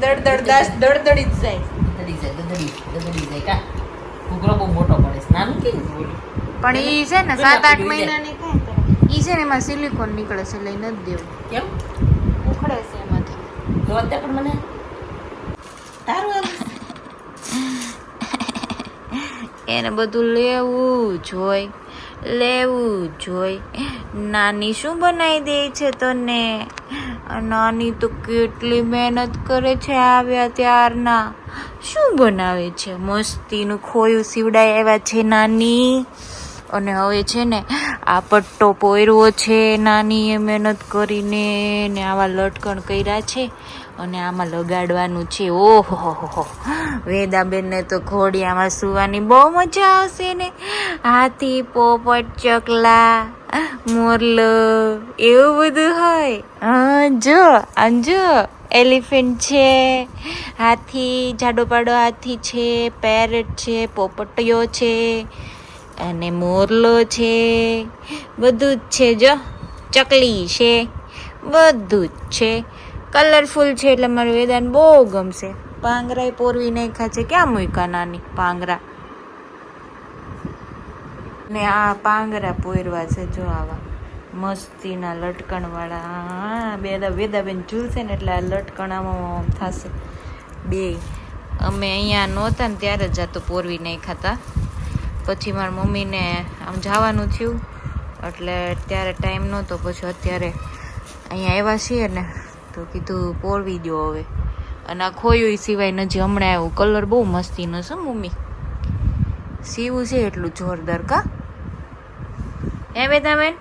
દડદડી જ જાય. દદડી જાય કા ઘૂઘરો બહુ મોટો પડે છે. નાનું કેવું બોલું પણ ઈ છે ને 7-8 મહિનાની થાય ઈ છે ને એમાં સિલિકોન નીકળે છે એટલે નથી દેવું. કેમ ઉખડે છે એમાંથી. તો અત્યારે પણ મને તારું એને બધું લેવું જોઈ. નાની શું બનાવી દે છે તને? નાની તો કેટલી મહેનત કરે છે આવ્યા ત્યારના. શું બનાવે છે? મસ્તીનું ખોયું સીવડાય આવ્યા છે નાની. અને હવે છે ને આ પટ્ટો પોયરવો છે નાનીએ મહેનત કરીને ને આવા લટકણ કર્યા છે અને આમાં લગાડવાનું છે. ઓહો વેદાબેનને તો ઘોડિયામાં સુવાની બહુ મજા આવશે ને. હાથી, પોપટ, ચકલા, મોરલો એવું બધું હોય. જો એલિફન્ટ છે, હાથી, જાડો પાડો હાથી છે, પેરેટ છે, પોપટીયો છે અને મોરલો છે. બધું જ છે. જો ચકલી છે, બધું જ છે. કલરફુલ છે એટલે મારું વેદાન બહુ ગમશે. પાંગરા પોરવી નાખ્યા છે. ક્યાં મૂક્યા નાની પાંગરા? ને આ પાંગરા પોરવા છે જો આવા મસ્તીના લટકણ વાળા. વેદાબેન ઝૂલશે ને એટલે આ લટકણ આમાં થશે બે. અમે અહીંયા નહોતા ને ત્યારે જ આ તો પોરવી નાખ્યા હતા. પછી મારી મમ્મીને આમ જવાનું થયું એટલે ત્યારે ટાઈમ નહોતો. પછી અત્યારે અહીંયા આવ્યા છીએ ને તો કીધું પોરવી દો હવે. અને આ ખોયું સિવાય નજી હમણાં આવ્યું. કલર બહુ મસ્તીનો છે મમ્મી. સીવું છે એટલું જોરદાર કા હે બેન?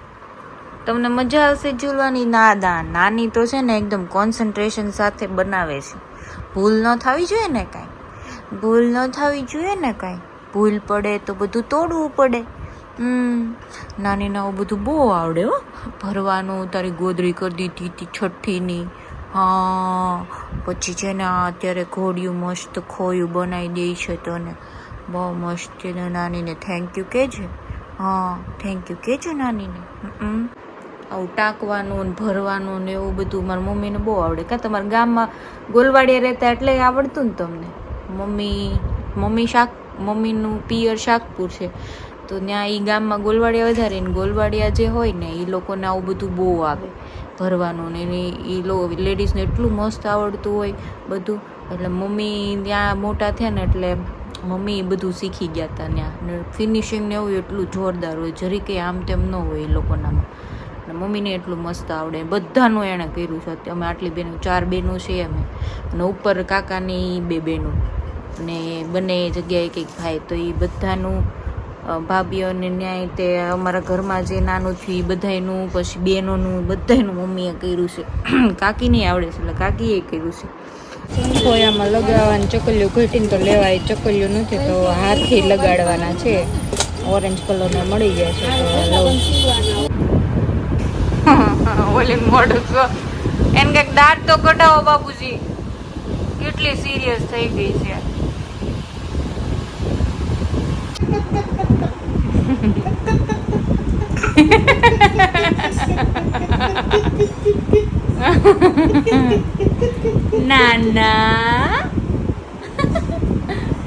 તમને મજા આવશે ઝૂલવાની? નાની તો છે ને એકદમ કોન્સન્ટ્રેશન સાથે બનાવે છે. ભૂલ ન થવી જોઈએ ને કાંઈ. ભૂલ પડે તો બધું તોડવું પડે. નાનીને આવું બધું બહુ આવડે હો ભરવાનું. તારી ગોદડી કરી દીધી હતી છઠ્ઠીની. હા પછી છે ને અત્યારે ઘોડિયું મસ્ત ખોયું બનાવી દે છે તને. બહુ મસ્ત છે. નાનીને થેન્ક યુ કહેજે. હા થેન્ક યુ કહેજે નાનીને. આવું ટાંકવાનું ને ભરવાનું ને એવું બધું મારી મમ્મીને બહુ આવડે. કાં તમારા ગામમાં ગોલવાડિયા રહેતા એટલે આવડતું ને તમને? મમ્મીનું પિયર શાકપુર છે તો ત્યાં એ ગામમાં ગોલવાડિયા વધારે ને ગોલવાડિયા જે હોય ને એ લોકોને આવું બધું બહુ આવે ભરવાનું ને એ લેડીઝને એટલું મસ્ત આવડતું હોય બધું. એટલે મમ્મી ત્યાં મોટા થયા ને એટલે મમ્મી બધું શીખી ગયા હતા ત્યાં. ને ફિનિશિંગ ને એવું એટલું જોરદાર હોય. જરી કંઈ આમ તેમ ન હોય એ લોકોનામાં. ને મમ્મીને એટલું મસ્ત આવડે. બધાનું એણે કર્યું છે. અમે આટલી બહેનો 4 બહેનો છે અમે. અને ઉપર કાકાની 2 બહેનો ને બંને જગ્યાએ કંઈક ભાઈ. તો એ બધાનું ભાભીઓને ન્યાય તે અમારા ઘરમાં જે નાનું થયું એ બધાનું પછી બહેનોનું બધાનું મમ્મીએ કર્યું છે. કાકીને આવડે છે એટલે કાકીએ કર્યું છે. ખોયામાં લગાવવાની ચકલીઓ ઘટીને તો લેવાય. ચકલીઓ નથી તો હાથથી લગાડવાના છે. ઓરેન્જ કલરના મળી જાય છે તો ઓલી મોઢું છો એને કંઈક દાંત તો કઢાવો બાપુજી. કેટલી સિરિયસ થઈ ગઈ છે. નાના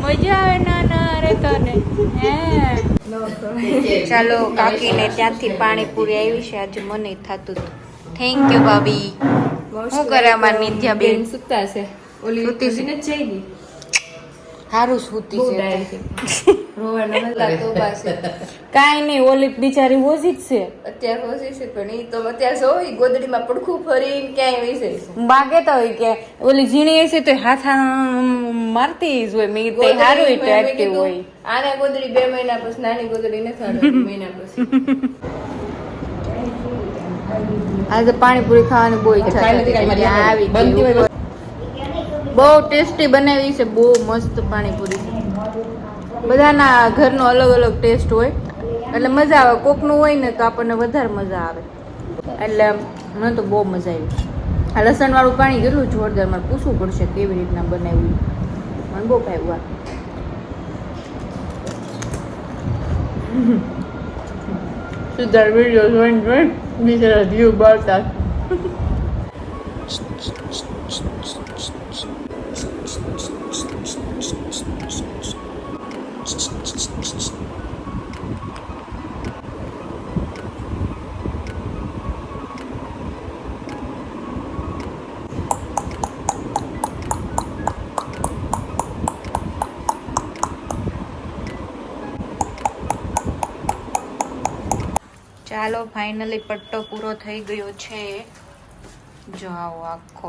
મજા આવે નાના અરે તને હે. ચાલો કાકીને ત્યાંથી પાણીપુરી આવી છે. આજે મને થતું હતું. થેન્ક યુ ભાભી. શું કરે અમારી નિધ્યાબેન? સુતા છે. ઓલી સુતી ને જઈ સારું સુતી છે. કાંઈ નહીં ઓલી બિચારી ઓછી જ છે. અત્યારે ઓછી છે પણ ઈ તો અત્યારે જોઈ ગોદડીમાં પડખું ફરીને ક્યાંય વૈસે છે. બાગેતા હોય કે ઓલી ઝીણી હશે તો હાથ મારતી જ હોય. મેં તો સારું એટલે એક્ટિવ હોય. આને ગોદડી 2 મહિના પછી નાની ગોદડી નથી આવડતી. મહિના પછી આજે પાણીપુરી ખાવાની બહુ ઈચ્છા હતી. આવી બહુ ટેસ્ટી બનાવી છે. બહુ મસ્ત પાણીપુરી છે. બધાના ઘરનો અલગ અલગ ટેસ્ટ હોય એટલે મજા આવે. કોકનું હોય ને તો આપણને વધારે મજા આવે. એટલે મને તો બહુ મજા આવી. આ લસણવાળું પાણી કેટલું જોરદાર. મારે પૂછવું પડશે કેવી રીતના બનાવ્યું. મને બહુ ભાવ્યું. સુધાર વિડીયો જોઈને બિચારા વ્યૂ બળતા. ચાલો ફાઇનલી પટ્ટો પૂરો થઈ ગયો છે. જો આવો આખો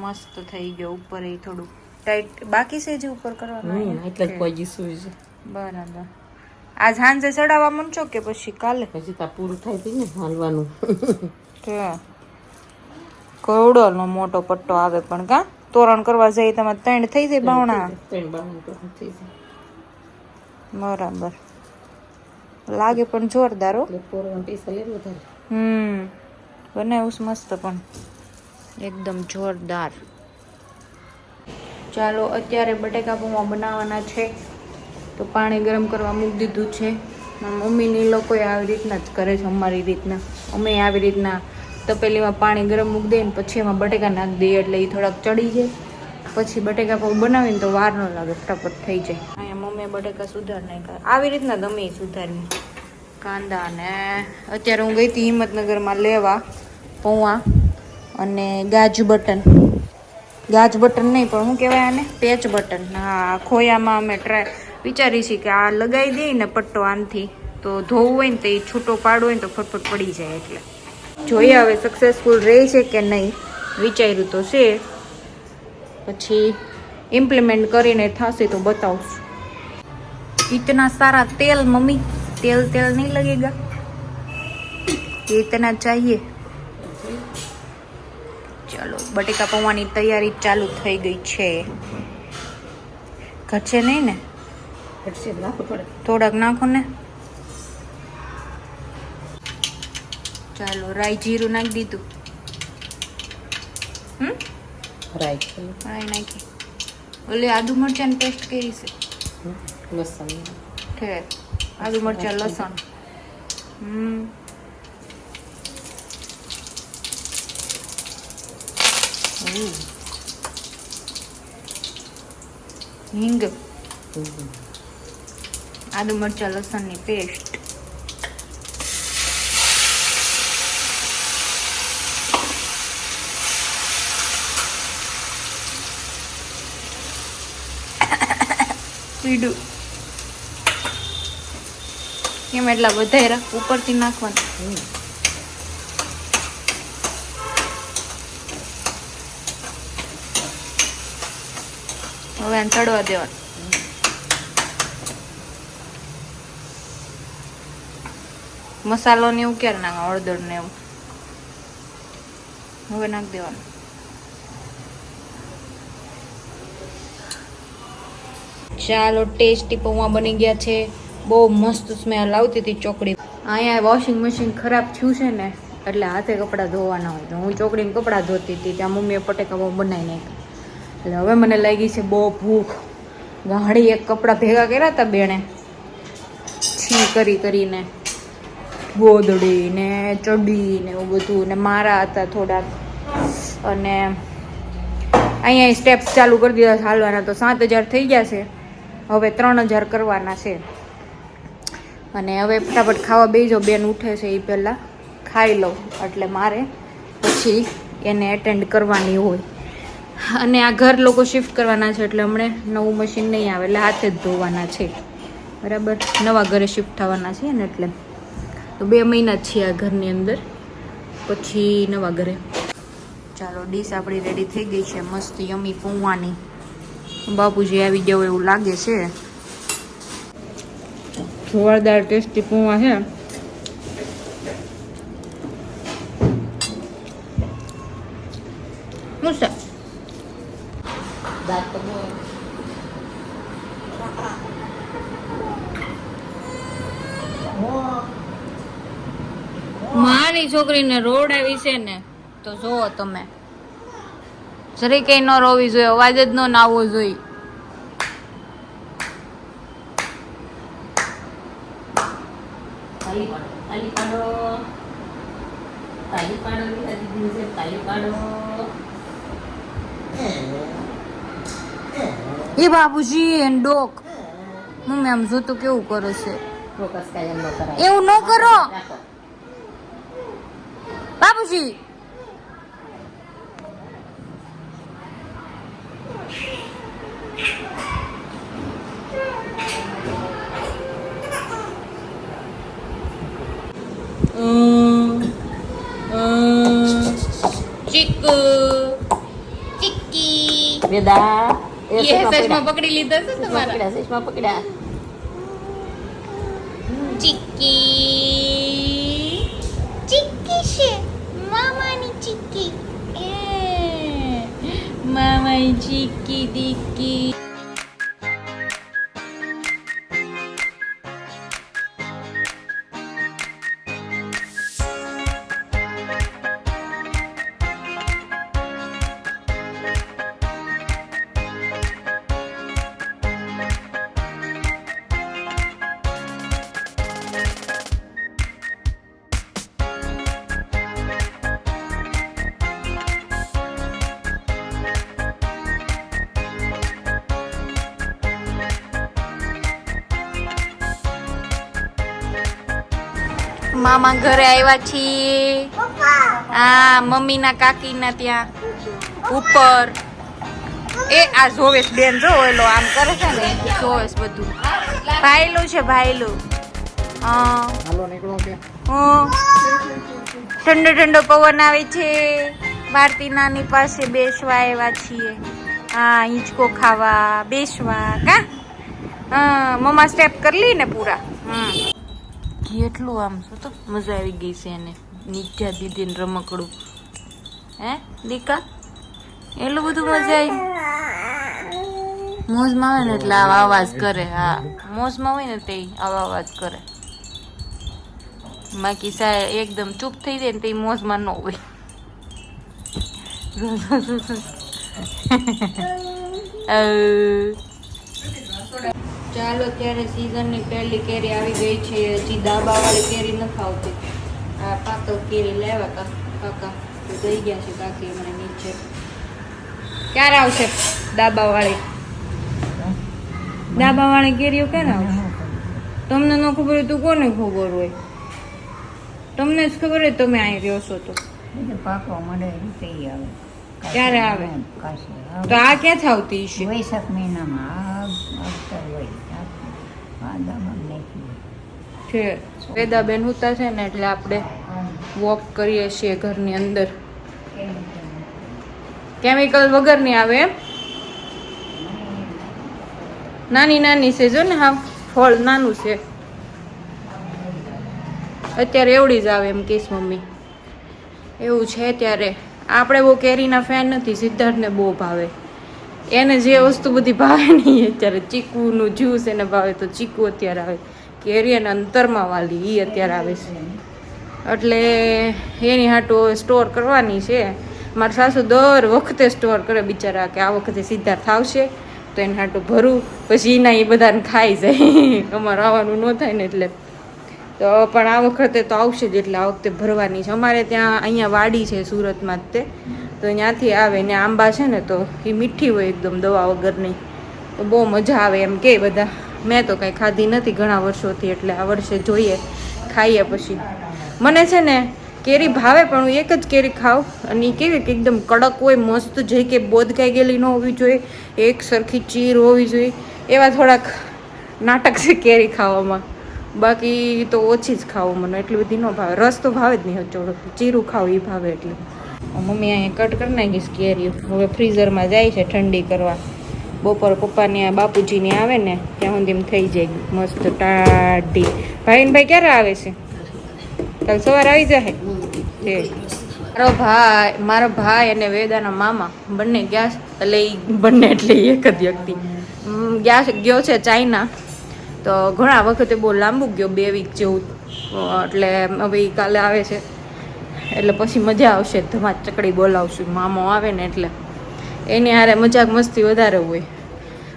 મસ્ત થઈ ગયો. ઉપર એ થોડું ટાઈટ બાકી છે જે ઉપર કરવાનું. એટલે જ કોઈ જીસું છે. બરાબર. આજ સાંજે ચડાવવા માંડશો કે પછી કાલે? પછી તા પૂરું થાય છે ને હાલવાનું. કરોડોનો મોટો પટ્ટો આવે પણ કા તોરણ કરવા જાય તમારે 3 થઈ જાય બાવણા. 3 બાવણા થઈ જાય. બરાબર લાગે પણ જોરદાર હો. એટલે પોરવા પૈસા લે વધારે. બનાવ્યું મસ્ત પણ એકદમ જોરદાર. ચાલો અત્યારે બટેકા પૌવા બનાવવાના છે તો પાણી ગરમ કરવા મૂકી દીધું છે. મારા મમ્મીની લોકોએ આવી રીતના જ કરે છે. અમારી રીતના અમે આવી રીતના તપેલીમાં પાણી ગરમ મૂકી દઈએ ને પછી એમાં બટેકા નાખી દઈએ એટલે એ થોડાક ચડી જાય. પછી બટેકા પૌવા બનાવીને તો વાર ન લાગે, ફટાફટ થઈ જાય. અહીંયા મમ્મીએ બટેકા સુધાર નાખ્યા. આવી રીતના તમે સુધારવી કાંદા. ને અત્યારે હું ગઈ હતી હિંમતનગરમાં લેવા પૌવા અને ગાજ બટન નહીં પણ શું કહેવાય આને, પેચ બટન. હા, ખોયામાં અમે વિચારી છીએ કે આ લગાવી દઈએ ને પટ્ટો આનથી તો ધોવું હોય ને તો એ છૂટો પાડવો હોય ને તો ફટફટ પડી જાય. એટલે જોઈએ હવે સક્સેસફુલ રહે છે કે નહીં. વિચાર્યું તો છે, પછી ઇમ્પ્લિમેન્ટ કરીને થશે તો બતાવશું. इतना सारा तेल मम्मी, तेल नहीं लगेगा, ये इतना चाहिए. चलो बटेका पौવાની તૈયારી ચાલુ થઈ ગઈ છે. ઘટશે નહીં ને? થોડાક નાખો ને. ચાલો રાઈ જીરું નાખી દીધું. રાઈ નાખી. ઓલે આદુ મરચાંની પેસ્ટ કરી છે. લસણ ઠેર આદુ મરચાં લસણ. હિંગ, આદુ મરચાં લસણની પેસ્ટ. પીડું કેમ એટલા વધારે ઉપરથી નાખવાનું. હવે આને ચડવા દેવાનું. મસાલો ને એવું ક્યારે નાખવા, હળદર ને એવું હવે નાખી દેવાનું. ચાલો ટેસ્ટી પૌવા બની ગયા છે. બહુ મસ્ત સ્મેલ આવતી હતી ચોકડી. અહીંયા વોશિંગ મશીન ખરાબ થયું છે ને એટલે હાથે કપડાં ધોવાના હોય તો હું ચોકડીમાં કપડાં ધોતી હતી. ત્યાં મમ્મીએ બટેકા પૌવા બનાવી નાખ્યા. એટલે હવે મને લાગી છે બહુ ભૂખ. ગાડી એક કપડાં ભેગા કર્યા હતા બેણે, છી કરીને ગોદડી ને ચડી ને એવું બધું, ને મારા હતા થોડાક. અને અહીંયા સ્ટેપ્સ ચાલુ કરી દીધા હાલવાના તો 7,000 થઈ ગયા છે. હવે 3,000 કરવાના છે. અને હવે ફટાફટ ખાવા બેસજો. બેન ઉઠે છે એ પહેલાં ખાઈ લઉં એટલે મારે પછી એને એટેન્ડ કરવાની હોય. અને આ ઘર લોકો શિફ્ટ કરવાના છે એટલે હમણાં નવું મશીન નહીં આવે એટલે હાથે જ ધોવાના છે. બરાબર, નવા ઘરે શિફ્ટ થવાના છે ને એટલે તો 2 મહિના જ છે આ ઘરની અંદર, પછી નવા ઘરે. ચાલો ડીશ આપણી રેડી થઈ ગઈ છે મસ્ત યમી પૌવાની. બાપુજી આવી જાવ એવું લાગે છે. જોરદાર ટેસ્ટી પૌવા છે. મુસા મારી છોકરીને રોડ આવી છે ને તો જોવો તમે, જરી કઈ ન રોવી જોઈએ, અવાજ જ ન આવવો જોઈએ. એ બાબુજી એન ડોક મમ્મી આમ જોતું કેવું કરે છે. એવું ન કરો બાબુજી. ચીકુ ચીકી વેદા એ સચમાં પકડી લીધા છે તમારા ચશ્મા પકડ્યા ચીકી ચીકી છે મામાની ચીકી મામાની ચીકી દીકી મામા ઘરે આવ્યા છીએ હા મમ્મીના કાકીના ત્યાં ઉપર એ આ જોવેશ બેન જો ઓલો આમ કરે છે ને જોવેશ બધું ભાઈલું છે ભાઈલું હા ઠંડો ઠંડો પવન આવે છે ભારતી નાની પાસે બેસવા આવ્યા છીએ હા હિંચકો ખાવા બેસવા કા હા મમ્મા સ્ટેપ કરી લી ને પૂરા કેટલું આમ શું તો મજા આવી ગઈ છે એને નીચા દીદી ને રમકડું હે દીકા એટલું બધું મજા આવી મોજમાં આવે ને એટલે આવા અવાજ કરે હા મોજમાં હોય ને તે આવા અવાજ કરે બાકી સાહેબ એકદમ ચૂપ થઈ જાય ને તે મોજમાં ન હોય ચાલો ત્યારે સીઝનની પહેલી કેરી આવી ગઈ છે હજી દાબાવાળી કેરી નથી આવતી આ પાકલ કેરી લેવા કાકા ગઈ ગયા છે કાકી હમણાં નીચે ક્યારે આવશે દાબાવાળી કેરીઓ ક્યારે આવશે તમને ન ખબર હોય તો કોને ખબર હોય તમને જ ખબર હોય તમે અહીં રહ્યો છો તો પાકવા મળે થઈ આવે ક્યારે આવે તો આ ક્યાંથી આવતી છે વૈશાખ મહિનામાં આવતા હોય વાદામાં નાખી છે વેદાબેન હુતા છે ને એટલે આપણે વોક કરીએ છીએ ઘરની અંદર કેમિકલ વગરની આવે એમ નાની નાની છે જો ને હા ફળ નાનું છે અત્યારે એવડી જ આવે એમ કહીશ મમ્મી એવું છે ત્યારે આપણે બહુ કેરીના ફેન નથી સિદ્ધાર્થને બહુ ભાવે એને જે વસ્તુ બધી ભાવે નહીં અત્યારે ચીકુનું જ્યુસ એને ભાવે તો ચીકુ અત્યારે આવે કેરી અને અંતરમાં વાલી એ અત્યારે આવે છે એટલે એની હાટો સ્ટોર કરવાની છે મારા સાસુ દર વખતે સ્ટોર કરે બિચારા કે આ વખતે સિદ્ધાર્થ આવશે તો એને હાટું ભરું પછી એના એ બધાને ખાઈ જાય અમારે આવવાનું ન થાય ને એટલે તો પણ આ વખતે તો આવશે જ એટલે આ વખતે ભરવાની છે અમારે ત્યાં અહીંયા વાડી છે સુરતમાં જ તે તો ત્યાંથી આવે ને આંબા છે ને તો એ મીઠી હોય એકદમ દવા વગરની તો બહુ મજા આવે એમ કે બધા મેં તો કાંઈ ખાધી નથી ઘણા વર્ષોથી એટલે આ વર્ષે જોઈએ ખાઈએ પછી મને છે ને કેરી ભાવે પણ હું એક જ કેરી ખાઉં અને એ કેવી કે એકદમ કડક હોય મસ્ત જે કે બોધકાઈ ગયેલી ન હોવી જોઈએ એક સરખી ચીર હોવી જોઈએ એવા થોડાક નાટક છે કેરી ખાવામાં બાકી તો ઓછી જ ખાવું મને એટલી બધી ન ભાવે રસ તો ભાવે જ નહીં હચોડો ચીરું ખાવું એ ભાવે એટલે મમ્મી અહીંયા કટ કરી નાખીશ કેરી હવે ફ્રીઝરમાં જાય છે ઠંડી કરવા બપોર પપ્પાની બાપુજીની આવે ને ત્યાં સુધી એમ થઈ જાય મસ્ત ટાઢી ભાઈ ક્યારે આવે છે કાલ સવારે આવી જાય છે મારો ભાઈ અને વેદાના મામા બંને ગયા એટલે બંને એટલે એક જ વ્યક્તિ ગયો છે ચાઇના તો ઘણા વખતે બહુ લાંબુ ગયો 2 વીક જેવું એટલે હવે કાલે આવે છે એટલે પછી મજા આવશે ધમાચ ચકડી બોલાવશું મામો આવે ને એટલે એની હારે મજાક મસ્તી વધારે હોય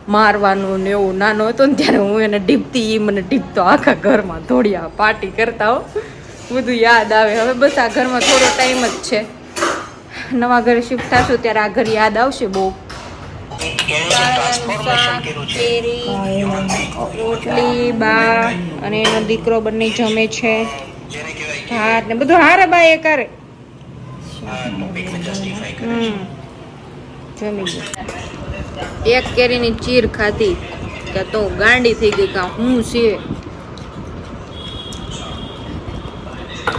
મારવાનું ને એવું નાનો હતો ને ત્યારે હું એને ડીપતી એ મને ડીપતો આખા ઘરમાં દોડ્યા પાર્ટી કરતા હો બધું યાદ આવે હવે બસ આ ઘરમાં થોડો ટાઈમ જ છે નવા ઘરે શિફ્ટ થશું ત્યારે આ ઘર યાદ આવશે બહુ રોટલી બા અને એનો દીકરો બંને જમે છે ભાત ને બધું હારે બા એ કરે જમી ગયું એક કેરીની ચીર ખાધી કે તો ગાંડી થઈ ગઈ કા હું છે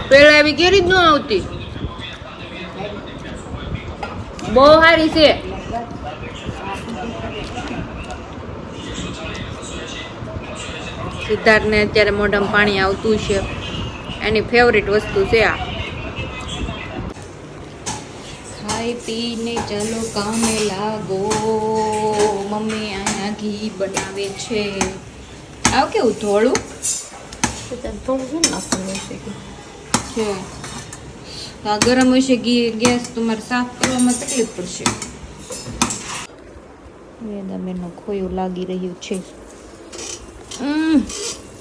પેલા એવી કેરી જ ન આવતી બહુ સારી છે. સિદ્ધાર્થને અત્યારે મોઢામાં પાણી આવતું છે. એની ફેવરિટ વસ્તુ છે આ. ખાઈ પીને ચલો કામે લાગો. મમ્મી અહીંયા ઘી બનાવે છે. આવ કેવું ધોળું થોડું છે ને છે. આ ગરમ હશે ઘી ગેસ તમારે સાફ કરવામાં તકલીફ પડશે. વેદાબેનનું ખોયું લાગી રહ્યું છે.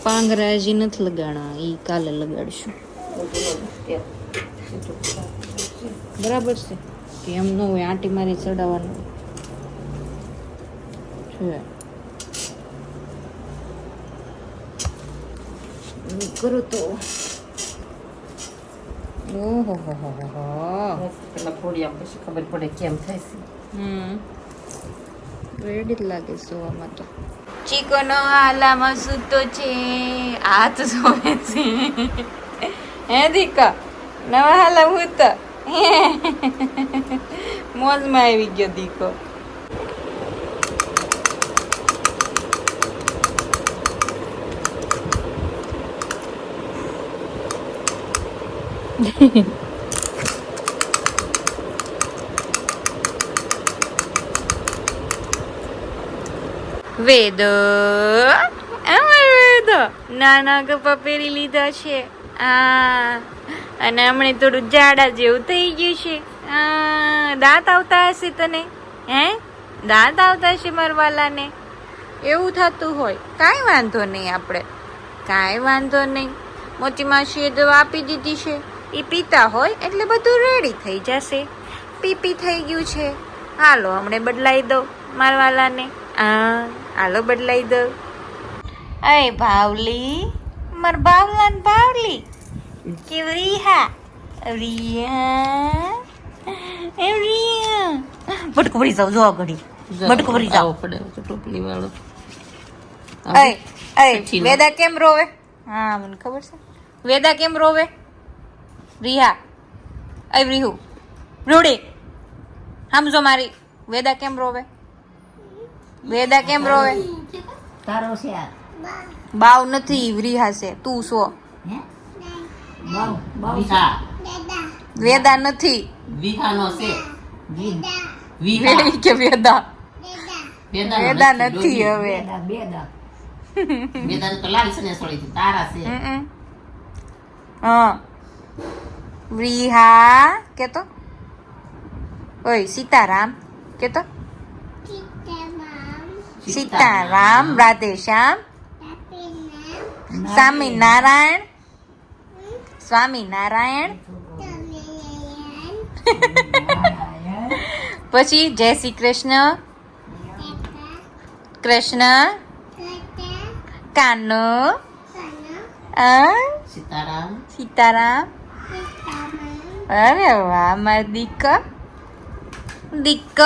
પાંગરા હજી નથી લગાડા, એ કાલે લગાડશું. બરાબર છે કે એમ ન હોય આંટી મારી ચડાવવાનું છે. કરો તો ઓહો હો હો હો. પેલા થોડી આમ પછી ખબર પડે કેમ થાય છે. રેડી જ લાગે જોવામાં તો. ચીકોનો હાલામાં સૂતો છે, હાથ જોવે છે. હે દીકા નવા હાલા હું તો મોજમાં આવી ગયો દીકો. વેદ વેદ નાના કપા પહેરી લીધા છે. અને હમણે થોડું જાડા જેવું થઈ ગયું છે. દાંત આવતા હશે તને? હે દાંત આવતા હશે મરવાલાને? એવું થતું હોય કાંઈ વાંધો નહીં, આપણે કાંઈ વાંધો નહીં. મોટી માસીએ દવા આપી દીધી છે, એ પીતા હોય એટલે બધું રેડી થઈ જશે. પીપી થઈ ગયું છે. હાલો હમણે બદલાઈ દો મારવાલાને. હાલો બદલાઈ દો. અય ભાવલી, માર બાવલા ને ભાવલી કેવી રીહા રીહા એ રીહા. બટકો ભરી જાવ, જો ઘડી બટકો ભરી જાવ. પડે ટોપલી વાળો. અય અય વેદા કેમ રોવે? હા મને ખબર છે. વેદા કેમ રોવે? રીહા અય રીહુ રૂડી સમજો મારી. વેદા કેમ રોવે? વેદા કેમ રોવે? તારો છે આ. બાવ નથી, રીહા છે. તું છો? હે બાવ બાવ વિહા વેદા નથી. વિહાનો છે. જી વિહા વેડી કે વેદા? વેદાનો વેદા નથી હવે. બેદા બેદા વેદાન તો લાલ છે ને સોળી તારા છે. હા રીહા કેતો. ઓય સીતારામ કેતો. સીતારામ રાધે શ્યામ સ્વામિનારાયણ સ્વામિનારાયણ. પછી જય શ્રી કૃષ્ણ કૃષ્ણ કાનો સીતારામ સીતારામ. અરે વાહ માર દીક દીક